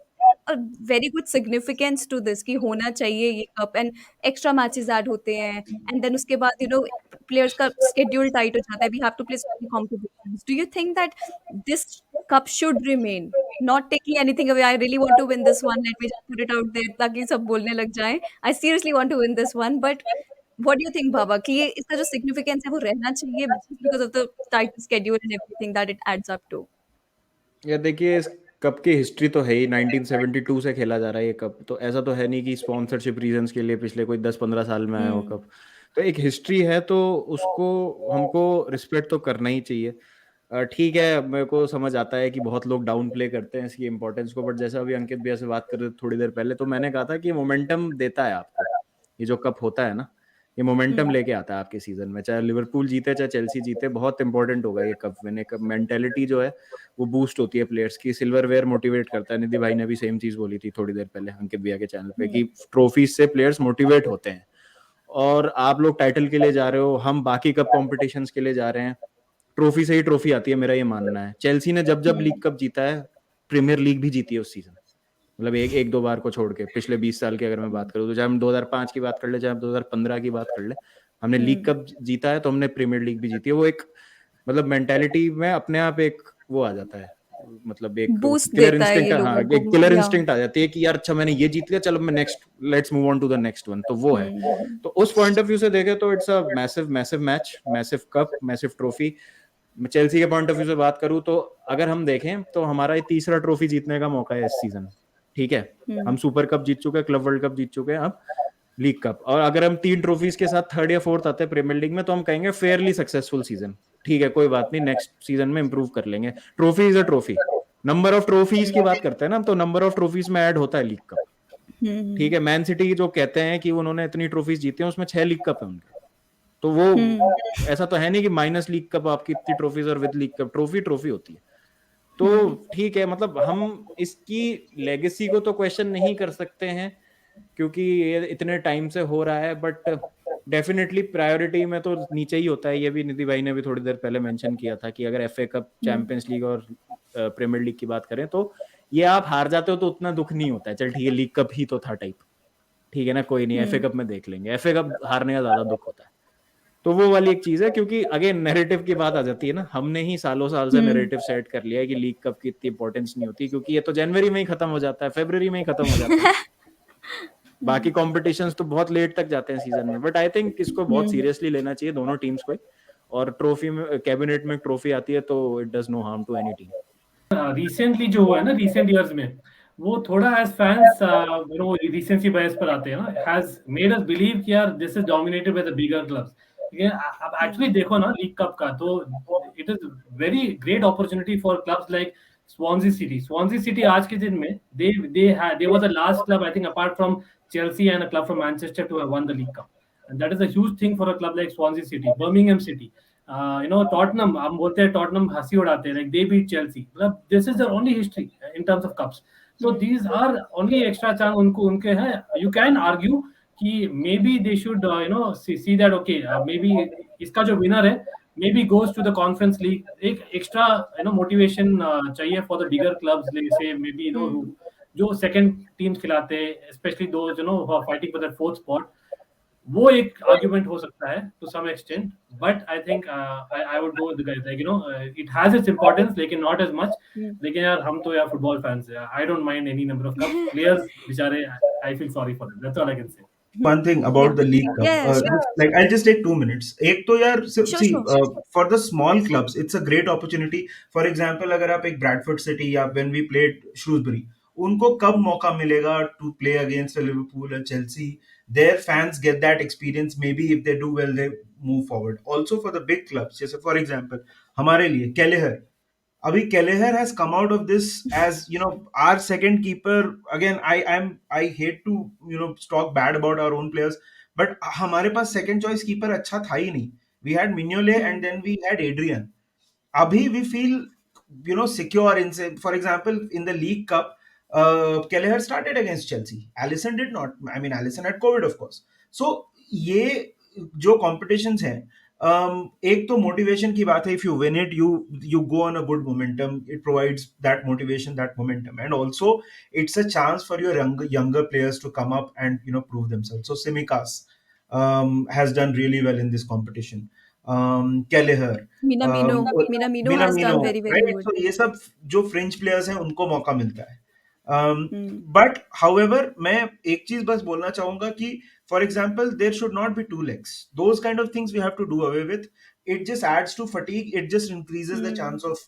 a very good significance to this कि होना चाहिए ये cup, and extra matches add होते हैं, and then उसके बाद you know players का schedule tight हो जाता है, we have to play so many competitions. Do you think that this cup should remain? Not taking anything away, I really want to win this one. Let me just put it out there ताकि सब बोलने लग जाएं. I seriously want to win this one, but what do you think, Baba? कि ये इसका जो significance है वो रहना चाहिए just because of the tight schedule and everything that it adds up to? या देखिए, इस कप की हिस्ट्री तो है ही, 1972 से खेला जा रहा है ये कप. तो ऐसा तो है नहीं कि स्पॉन्सरशिप रीजंस के लिए पिछले कोई 10-15 साल में आया हो कप. तो एक हिस्ट्री है, तो उसको हमको रिस्पेक्ट तो करना ही चाहिए. ठीक है, मेरे को समझ आता है कि बहुत लोग डाउन प्ले करते हैं इसकी इंपॉर्टेंस को, बट जैसा अभी अंकित भैया से बात कर रहे थे थोड़ी देर पहले, तो मैंने कहा था कि मोमेंटम देता है आपको, ये जो कप होता है ना, ये मोमेंटम लेके आता है आपके सीजन में, चाहे लिवरपूल जीते चाहे चेल्सी जीते, बहुत इंपॉर्टेंट होगा ये कप विन। एक मेंटेलिटी जो है वो बूस्ट होती है प्लेयर्स की, सिल्वरवेयर मोटिवेट करता है। निधि भाई ने भी सेम चीज बोली थी थोड़ी देर पहले अंकित भैया के चैनल पे कि ट्रॉफीज से प्लेयर्स मोटिवेट होते हैं, और आप लोग टाइटल के लिए जा रहे हो, हम बाकी कप कॉम्पिटिशन्स के लिए जा रहे हैं, ट्रॉफी से ही ट्रॉफी आती है, मेरा ये मानना है। चेल्सी ने जब जब लीग कप जीता है, प्रीमियर लीग भी जीती है उस सीजन, मतलब एक दो बार को छोड़ के, पिछले 20 साल की अगर मैं बात करूँ तो, चाहे हम 2005 की बात कर ले, चाहे हम 2015 की बात कर ले, हमने लीग कप जीता है तो हमने प्रीमियर लीग भी जीती है। वो एक मतलब मेंटेलिटी में अपने आप एक वो आ जाता है, मतलब एक बूस्ट किलर देता है इंस्टिंक्ट, ये हाँ लोगों एक को किलर या इंस्टिंक्ट आ जाती है कि यार अच्छा मैंने ये जीत लिया, चलो मैं next, let's move on to the next one, तो वो है। तो उस पॉइंट ऑफ व्यू से देखे तो it's a massive massive match, massive cup, massive trophy. Chelsea के पॉइंट ऑफ व्यू से बात करूं तो अगर हम देखें तो हमारा ये तीसरा ट्रॉफी जीतने का मौका है इस सीजन, ठीक है। हम सुपर कप जीत चुके हैं, क्लब वर्ल्ड कप जीत चुके हैं, अब लीग कप, और अगर हम 3 ट्रॉफीज के साथ थर्ड या फोर्थ आते हैं प्रीमियर लीग में तो हम कहेंगे फेयरली सक्सेसफुल सीजन, ठीक है कोई बात नहीं, नेक्स्ट सीजन में इंप्रूव कर लेंगे। Trophy is a trophy, number of trophies की बात करते हैं ना, तो नंबर ऑफ ट्रॉफीज में ऐड होता है लीग कप, ठीक है। मैन सिटी जो कहते हैं कि उन्होंने इतनी ट्रॉफीज जीती हैं, उसमें 6 लीग कप है उनके, तो वो ऐसा तो है नहीं कि माइनस लीग कप आपकी इतनी ट्रॉफीज और with league cup, trophy trophy होती है। तो ठीक है, मतलब हम इसकी लेगेसी को तो क्वेश्चन नहीं कर सकते हैं क्योंकि ये इतने टाइम से हो रहा है, बट डेफिनेटली प्रायोरिटी में तो नीचे ही होता है। ये भी निधि भाई ने भी थोड़ी देर पहले मेंशन किया था कि अगर एफए कप, चैंपियंस लीग और प्रीमियर लीग की बात करें तो ये आप हार जाते हो तो उतना दुख नहीं होता है, चल ठीक है लीग कप ही तो था टाइप, ठीक है ना, कोई नहीं, एफए कप में देख लेंगे। एफए कप हारने का ज्यादा दुख होता है, तो वो वाली एक चीज है, क्योंकि अगेन नैरेटिव की बात आ जाती है ना, हमने ही सालों साल से नैरेटिव सेट कर लिया है कि लीग कप की इतनी इंपॉर्टेंस नहीं होती, क्योंकि ये तो जनवरी में ही खत्म हो जाता है, फरवरी में ही खत्म हो जाता है, बाकी कॉम्पिटिशन्स तो बहुत लेट तक जाते हैं सीजन में। बट आई थिंक इसको बहुत सीरियसली लेना चाहिए दोनों टीम्स को, और ट्रॉफी में, कैबिनेट में ट्रॉफी आती है तो it does no harm to any team. Recently जो हुआ है ना, रिसेंट इयर्स में, वो थोड़ा एज फैंस रिसेंसी बायस पर आते हैं ना, हैज मेड अस बिलीव कि यार this is dominated by the bigger clubs. लेकिन आप एक्चुअली देखो ना लीग कप का, तो it is very great opportunity for clubs like Swansea city. Swansea city आज के दिन में they were the last club, I think, apart from Chelsea and a club from Manchester, to have won the League Cup, and that is a huge thing for a club like Swansea City, Birmingham City. Tottenham, हम बोलते हैं Tottenham हंसी उड़ाते हैं, like they beat Chelsea, मतलब this is their only history in terms of cups. So these are only extra chance उनके हैं. You can argue कि maybe they should see that, okay, maybe इसका जो winner है maybe goes to the conference league. एक extra motivation चाहिए for the bigger clubs, like say maybe जो second teams खिलाते हैं, especially those who are fighting for that fourth spot. वो एक argument हो सकता है to some extent, but I think I would go with the guys, like it has its importance, लेकिन not as much. लेकिन यार हम तो यार football fans हैं, I don't mind any number of cups. Players बेचारे, I feel sorry for them. That's all I can say. One thing about the League Cup, Yeah, sure. like I'll just take 2 minutes. एक तो यार Sure, sure. for the small clubs, it's a great opportunity. For example, अगर आप एक Bradford City या when we played Shrewsbury, उनको कब मौका मिलेगा to play against a Liverpool or Chelsea? Their fans get that experience. Maybe if they do well, they move forward. Also for the big clubs, जैसे for example, हमारे लिए Kelleher. Abhi Kelleher has come out of this as our second keeper. Again, I hate to talk bad about our own players, but हमारे पास second choice keeper अच्छा था ही नहीं. We had Mignolet and then we had Adrian. Abhi we feel secure in, say, for example, in the League Cup, Kelleher started against Chelsea. Alisson did not. I mean, Alisson had COVID, of course. So ये जो competitions हैं, एक तो motivation की बात है. If you win it, you go on a good momentum. It provides that motivation, that momentum, and also it's a chance for your younger players to come up and prove themselves. So Tsimikas has done really well in this competition. Kelleher, Minamino has done very, very right? good. So ये सब जो French players हैं उनको मौका मिलता है. But however, मैं एक चीज बस बोलना चाहूंगा कि for example, there should not be 2 legs. Those kind of things we have to do away with. It just adds to fatigue. It just increases the chance of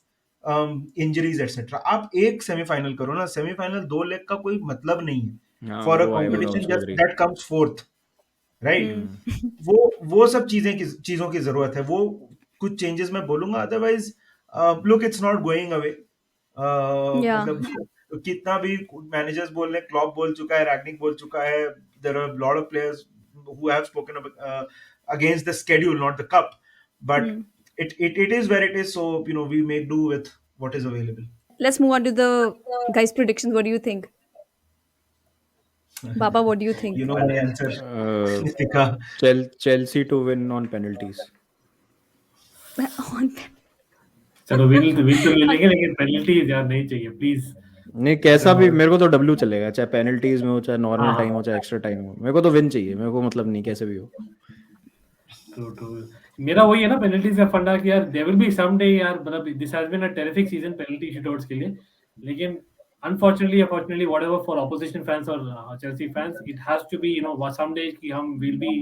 injuries, etc. आप एक सेमीफाइनल करो ना, सेमीफाइनल 2 लेग का कोई मतलब नहीं है for a competition just that comes fourth, right? वो सब चीजों की जरूरत है. वो कुछ चेंजेस मैं बोलूंगा, otherwise look, it's not going away. Yeah. मतलब कितना भी मैनेजर्स बोल रहे हैं, क्लॉप बोल चुका है, रैगनिक बोल चुका है, there are a lot of players who have spoken against the schedule, not the cup, but Hmm. it is where it is. So we make do with what is available. Let's move on to the guys' predictions. What do you think? Baba, what do you think? You know my answer, Uh, Nitika. Chelsea to win on penalties. On चलो विल तो ले लेंगे, लेकिन पेनल्टीज यार नहीं चाहिए प्लीज. नहीं, कैसा भी मेरे को तो डब्ल्यू चलेगा, चाहे पेनल्टीज में हो, चाहे नॉर्मल हाँ. टाइम हो, चाहे एक्स्ट्रा टाइम हो, मेरे को तो विन चाहिए, मेरे को मतलब नहीं कैसे भी हो. ट्रू. मेरा वही है ना पेनल्टीज का फंडा कि यार there will be some day यार, मतलब this has been a terrific season penalty shootouts के लिए, लेकिन unfortunately whatever for opposition fans or Chelsea fans, it has to be some days कि हम will be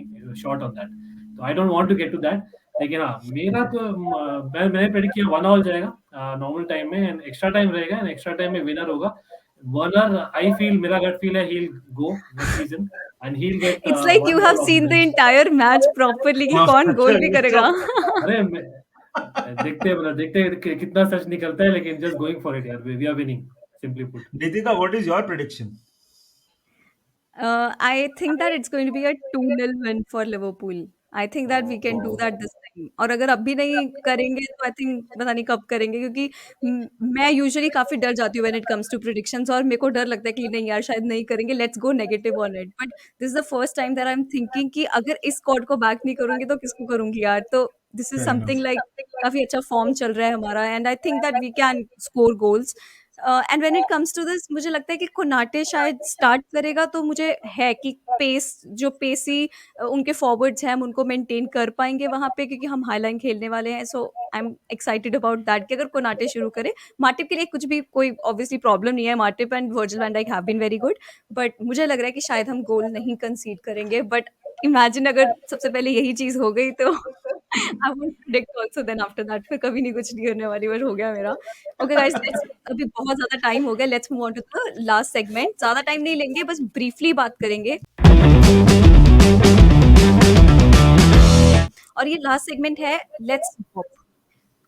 short on that, so I don't want to get to that. लेकिन हाँ, मेरा तो मैंने प्रेडिक्ट किया 1-1 जाएगा नॉर्मल टाइम में, एंड एक्स्ट्रा टाइम रहेगा, एंड एक्स्ट्रा टाइम में विनर होगा. Werner, I feel, मेरा gut feel है he'll go next season and he'll get It's like you one have goal off seen the bench. entire match properly कि कौन गोल भी करेगा. अरे देखते हैं कि कितना सच निकलता है, लेकिन just going for it यार, we are winning, simply put. Nitika, what is your prediction? I think that it's going to be a 2-0 win for Liverpool. I think that we can do that this time. और अगर अभी नहीं करेंगे तो I think पता नहीं कब करेंगे, क्योंकि मैं यूजुअली काफ़ी डर जाती हूँ when it comes to predictions, और मेरे को डर लगता है कि नहीं यार शायद नहीं करेंगे, let's go negative on it. But this is the first time that I'm thinking कि अगर इस स्क्वाड को बैक नहीं करूँगी तो किसको करूँगी यार. तो this is Fair enough. something like काफ़ी अच्छा फॉर्म चल रहा है हमारा, and I think that we can score goals. And when it comes to this, मुझे लगता है कि कोनाटे शायद स्टार्ट करेगा, तो मुझे है कि पेसी उनके फॉरवर्ड्स हैं, हम उनको मेंटेन कर पाएंगे वहाँ पे, क्योंकि हम हाई लाइन खेलने वाले हैं. So I am excited about that कि अगर कोनाटे शुरू करे. माटिप के लिए कुछ भी कोई ऑब्वियसली प्रॉब्लम नहीं है, Matip and Virgil van Dijk have been very good, but मुझे लग रहा है कि शायद हम गोल नहीं कंसीड करेंगे. बट इमेजिन अगर सबसे पहले यही चीज़ हो गई तो I would predict also, then after that फिर कभी नहीं कुछ नहीं करने वाली, बट हो गया मेरा. ओके गाइस, लेट्स, अभी बहुत ज़्यादा टाइम हो गया, let's move on to the last segment. ज़्यादा टाइम नहीं लेंगे, बस ब्रीफली बात करेंगे. और ये लास्ट सेगमेंट है लेट्स स्वैप.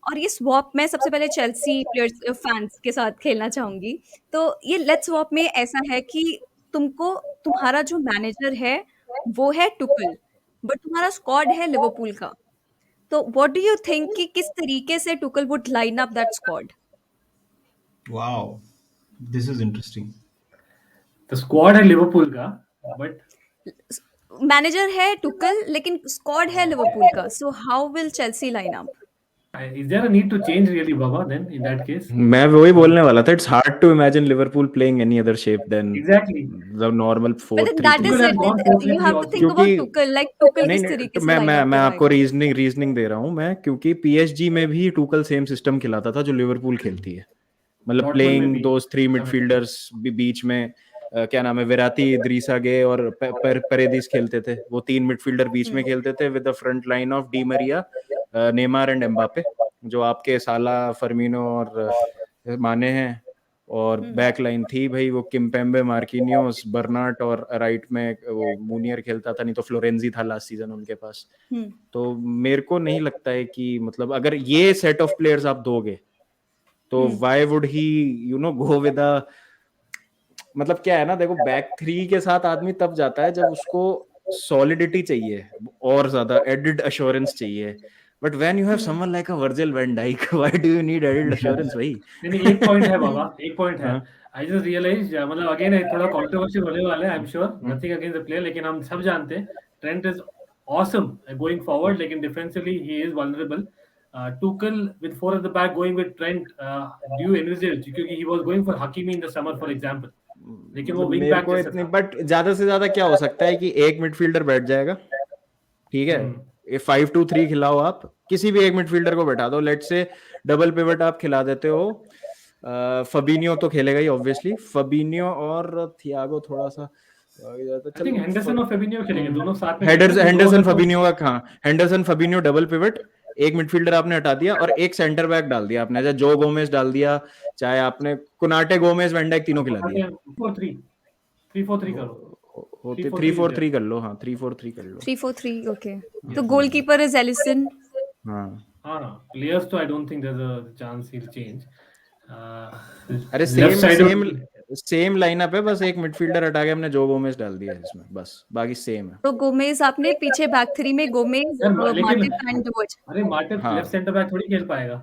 और ये स्वैप मैं सबसे पहले चेल्सी प्लेयर्स फैंस के साथ खेलना चाहूंगी. तो ये लेट्स स्वैप में ऐसा है कि तुम्हारा जो मैनेजर है वो है टुकल, बट तुम्हारा स्क्वाड है लिवरपूल का. तो व्हाट डू यू थिंक कि किस तरीके से Tuchel would line up that squad? Wow, this is interesting. The squad है लिवरपूल का, but मैनेजर है टुकल लेकिन स्क्वाड है लिवरपूल का. So how will Chelsea line up? is there a need to change really, Baba, then in that case? मैं वही बोलने वाला था, it's hard to imagine Liverpool playing any other shape than Exactly. the normal But then 4-3-3. that is Tuchel has it. gone You 4-3-3 have to think about क्योंकि टुकल, like टुकल नहीं किस नहीं तरीके तो से मैं लाइन मैं अप मैं आपको करवाएगा. रीजनिंग दे रहा हूँ मैं, क्योंकि पीएसजी में भी टुकल सेम सिस्टम खिलाता था जो लिवरपूल खेलती है, मतलब Dortmund में प्लेइंग भी दोस थ्री समय मिडफील्डर्स बीच में क्या नाम है, विराती, इद्रिसा गे और परेदिस खेलते थे. वो तीन मिडफील्डर बीच में खेलते थे with the front line of Di Maria, Neymar and Mbappe, जो आपके साला, फर्मिनो और माने हैं. और बैक लाइन थी भाई वो किम्पेम्बे, मार्किनियोस, बर्नार्ड, और राइट में वो मूनियर खेलता था, नहीं तो फ्लोरेंजी था लास्ट सीजन उनके पास. तो मेरे को नहीं लगता है कि मतलब अगर ये सेट ऑफ प्लेयर्स आप दोगे तो why would he go with a, मतलब क्या है ना, देखो बैक थ्री के साथ आदमी तब जाता है जब उसको सॉलिडिटी चाहिए और ज्यादा एडेड अश्योरेंस चाहिए. But when you have someone like a Virgil van Dijk, why do you need added assurance भाई? नहीं, एक पॉइंट है बाबा, एक पॉइंट है. हाँ. आई जस्ट रियलाइज, मतलब अगेन थोड़ा कंट्रोवर्शियल होने वाला है, I am sure, nothing against the player, लेकिन हम सब जानते हैं Trent is awesome going forward, लेकिन defensively he is vulnerable. Tuchel with 4 at the back going with Trent, do you envisage, क्योंकि he was going for Hakimi in the summer for example, लेकिन वो विंग मेरे बैक को जैसा इतनी, था. बट ज्यादा से ज्यादा क्या हो सकता है कि एक मिडफील्डर बैठ जाएगा, ठीक है, ये 5-2-3 खिलाओ, आप किसी भी एक मिडफील्डर को बैठा दो, लेट्स से डबल पिवट आप खिला देते हो. फबिनियो तो खेलेगा ही ऑब्वियसली, फबिनियो और थियागो थोड़ा सा I think Henderson और Fabinho खेलेंगे दोनों साथ में. खेलेंगे, तो हेंडरसन दोनों फबिनियो का, हाँ, हेंडरसन फबिनियो डबल पिवट, एक मिडफील्डर आपने हटा दिया और एक सेंटर बैक डाल दिया आपने, चाहे जो गोमेज डाल दिया, चाहे आपने कुनाटे, गोमेज, वैन डाइक तीनों खिला दिया. 3-4-3 करो. 3-4-3 कर लो. हाँ, 3-4-3 कर लो. 3-4-3, ओके. तो गोलकीपर इज एलिसन. हाँ, हाँ, players तो I don't think there's a chance he'll change. अरे Left same side same of same lineup है, बस एक मिडफील्डर हटा के हमने जो गोमेज डाल दिया है इसमें, बस बाकी सेम है। तो गोमेज आपने पीछे बैक थ्री में गोमेज, यार लेकिन माटिफ एंड डिवोच। अरे मार्टिन हाँ लेफ्ट सेंटर बैक थोड़ी खेल पाएगा।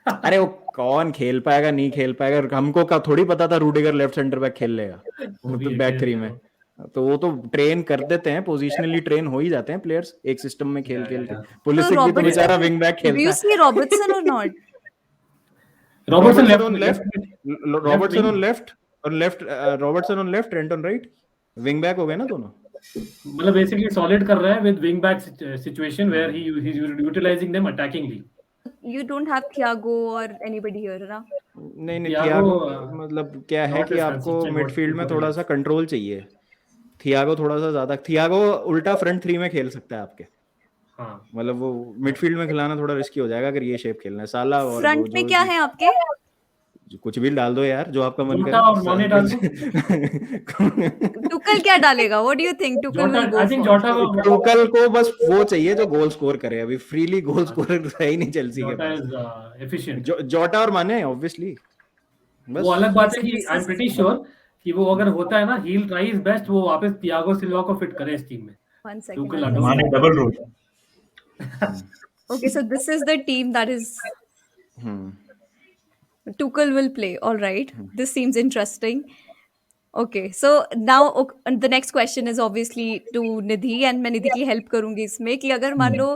अरे वो कौन खेल पाएगा नहीं खेल पाएगा, हमको का थोड़ी पता था रूडिगर लेफ्ट सेंटर बैक खेल लेगा वो भी है, बैक खेल थ्री लेगा में। वो। तो वो तो ट्रेन कर देते हैं, पोजिशनली ट्रेन हो ही जाते हैं प्लेयर्स एक सिस्टम में खेल या खेल के। या तो पुलिसिक भी तो बेचारा रॉबर्टसन, विंग बैक डू खेलता यू है। सी रॉबर्टसन और not? Robertson Robertson on left left, left Robertson wing, on left और left, Robertson on left, Trent on right, wing back हो गए ना दोनों। मतलब बेसिकली सॉलिड कर रहा है with wing back situation where he is utilising them attackingly. You don't have Thiago or anybody here, ना? नहीं नहीं, थियागो थियागो मतलब क्या है नॉट कि एज आपको कंसिस्टेंट व्हाट मिडफील्ड में थियागो थोड़ा इज। सा कंट्रोल चाहिए। थियागो थोड़ा सा ज्यादा, थियागो उल्टा फ्रंट थ्री में खेल सकता है आपके, हाँ, मतलब वो मिडफील्ड में खिलाना थोड़ा रिस्की हो जाएगा अगर ये शेप खेलना है। साला और वो फ्रंट में जो क्या है आपके? कुछ भी डाल दो यार, जो आपका मन जोटा और माने डाल दो। करे। टुकल क्या डालेगा? What do you think Tuchel जोटा will go I think for? जोटा को टुकल को बस वो चाहिए जो गोल स्कोर करे, अभी फ्रीली गोल स्कोर है ही नहीं चेल्सी के जोटा पास। Is efficient. जोटा और माने ऑब्वियसली, वो बस अलग Okay, बात है so कि this I am is pretty sure कि वो अगर होता है ना, he will try his best, वो वापस थियागो सिल्वा को फिट करे इस टीम में। 1 second. Tuchel I'll alone. just- माने double role. Okay, so this is the team that is Tuchel will play. All right, this seems interesting. Okay, so now the next question is obviously to Nidhi, and मैं निधि की हेल्प करूंगी इसमें कि अगर मान लो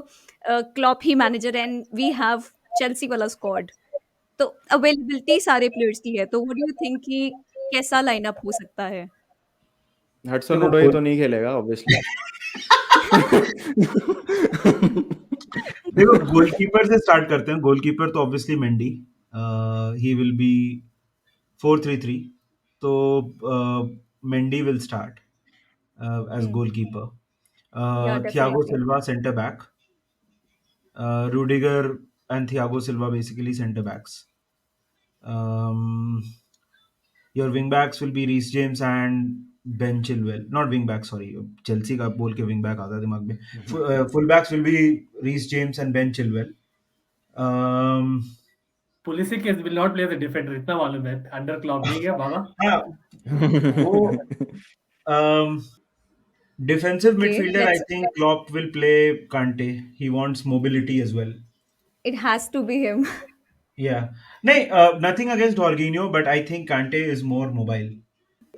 Klopp he manager and we have Chelsea वाला स्क्वाड, तो अवेलेबिलिटी सारे प्लेयर्स की है, तो व्हाट डू यू थिंक कि कैसा लाइनअप हो सकता है? हडसन देखो ओडोई तो नहीं खेलेगा ऑब्वियसली। देखो गोलकीपर से स्टार्ट करते हैं। गोलकीपर तो obviously Mendy, he will be 4-3-3, तो Mendy will start as goalkeeper. Yeah, Thiago definitely. Silva centre back, Rudiger and Thiago Silva basically centre backs. Your wing backs will be Reece James and Ben Chilwell. Not wing backs, sorry. Chelsea का बोल के wing back आता है दिमाग में. Full backs will be Reece James and Ben Chilwell. Pulisic will not play as a defender, इतना मालूम है। अंडर क्लॉक नहीं है बाबा। हाँ, वो defensive Okay, midfielder, I think Klopp will play Kante. He wants mobility as well. it has to be him. Yeah. Nothing against Jorginho, but I think Kante is more mobile.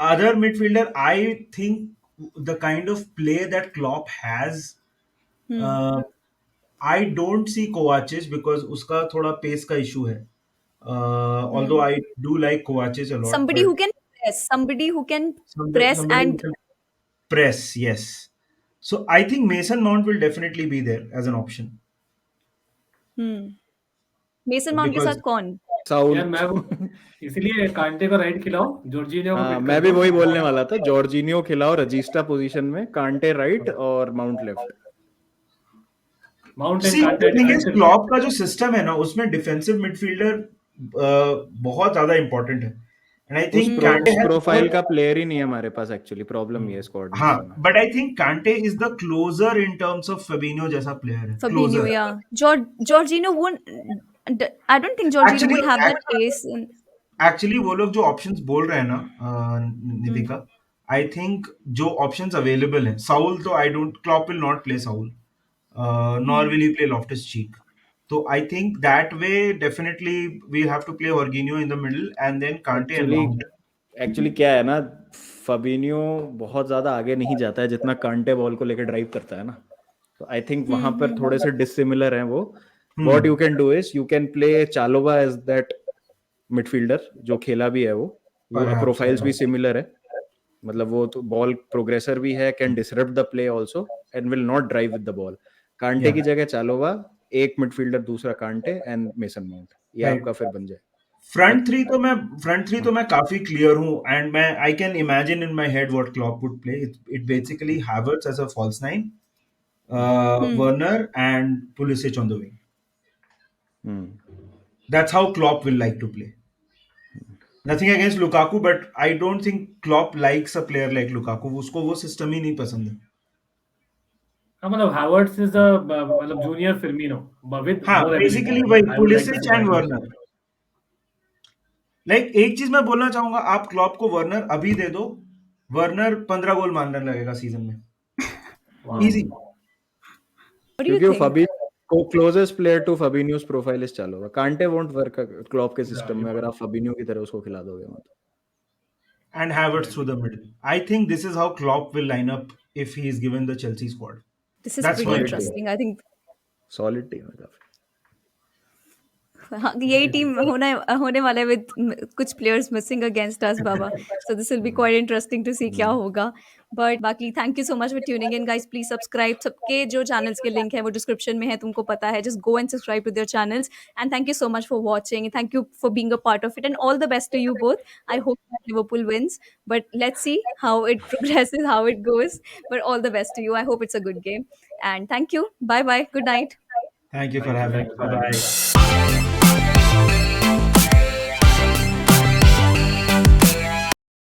Other midfielder, I think the kind of play that Klopp has, I don't see Kovacic because उसका थोड़ा pace का issue है. Although I do like Kovacic a lot, Somebody but who can press, somebody who can somebody press who and can press, yes. So I think Mason Mount will definitely be there as an option mason mount के because साथ कौन? साउल। यार मैं इसलिए कांटे को राइट खिलाओ, जॉर्जिनियो को हाँ फिट मैं कर भी दो। वही बोलने वाला था, जॉर्जिनियो खिलाओ रजिस्टा पोजीशन में, कांटे राइट और mount left. Mount and see the कांटे thing is डिफेंसिव। Klopp का जो system है ना, उसमें defensive midfielder बहुत ज़्यादा important है, and I उस think Kante has profile more. का प्लेयर ही नहीं है हमारे पास एक्चुअली, प्रॉब्लम ये स्क्वाड में इस हाँ, समय। but I think Kante is the closer in terms of Fabinho जैसा player है, Fabinho, closer. yeah. Jorginho won't. I don't think Jorginho Actually, would have that pace. actually वो लोग जो options बोल रहे हैं ना, नितिका, I think जो options available हैं, Saul तो I don't, Klopp will not play Saul, nor will he play Loftus-Cheek. So I think that way definitely we have to play Jorginho in the middle and then Kante and Mount. Actually क्या है ना, फबिनियो बहुत ज्यादा आगे नहीं जाता है जितना कांटे बॉल को लेकर ड्राइव करता है ना, तो आई थिंक वहां पर थोड़े से डिसिमिलर हैं वो। What you can do is you can play Chalobah as that midfielder जो खेला भी है, वो Perhaps, प्रोफाइल्स भी perhaps. सिमिलर है, मतलब वो तो बॉल प्रोग्रेसर भी है, can disrupt the play also and will not drive with the ball. Kante Yeah. की जगह चालोबा, एक मिडफील्डर दूसरा कांटे एंड मेसन माउंट, ये Right. आपका फिर बन जाए। फ्रंट थ्री तो मैं काफी क्लियर हूँ, एंड मैं I can imagine in my head what Klopp would play. It basically Havertz as a false nine, Werner and Pulisic on the wing. That's how Klopp will like to play. Nothing against Lukaku, but I don't think Klopp likes a player like Lukaku. उसको वो सिस्टम ही नहीं पसंद है. मतलब Havertz is a मतलब junior Firmino, but with हाँ, more बेसिकली ability. वही I would like to Pulisic see and that. Werner. Like एक चीज मैं बोलना चाहूंगा, आप क्लॉप को वर्नर अभी दे दो, वर्नर 15 गोल मारने लगेगा सीजन में, Wow. Easy. What do you क्योंकि वो think? फबी को क्लोजेस्ट प्लेयर टू फबिन्योस प्रोफाइल इस चालू होगा। कांटे वोंट वर्क क्लॉप के सिस्टम Yeah, में अगर आप फबिन्यो की तरह उसको खिला दोगे मतलब। And Havertz through the middle. I think this is how Klopp will line up if he is given the Chelsea squad. This is That's pretty my solid opinion. Team interesting. I think solid team है काफी। हाँ, यही टीम होने होने वाला है विद कुछ players missing against us Baba, so this will be quite interesting to see क्या होगा। बट बाकी thank you so much for tuning in guys, please subscribe, सबके जो चैनल्स के लिंक है वो डिस्क्रिप्शन में है, तुमको पता है, just go and subscribe to their channels. And thank you so much for watching, thank you for being a part of it, and all the best to you both. I hope that Liverpool wins, but let's see how it progresses, how it goes, but all the best to you. I hope it's a good game, and thank you. Bye bye, good night. Thank you for Thank you. having Thank me. you for having Bye me. bye.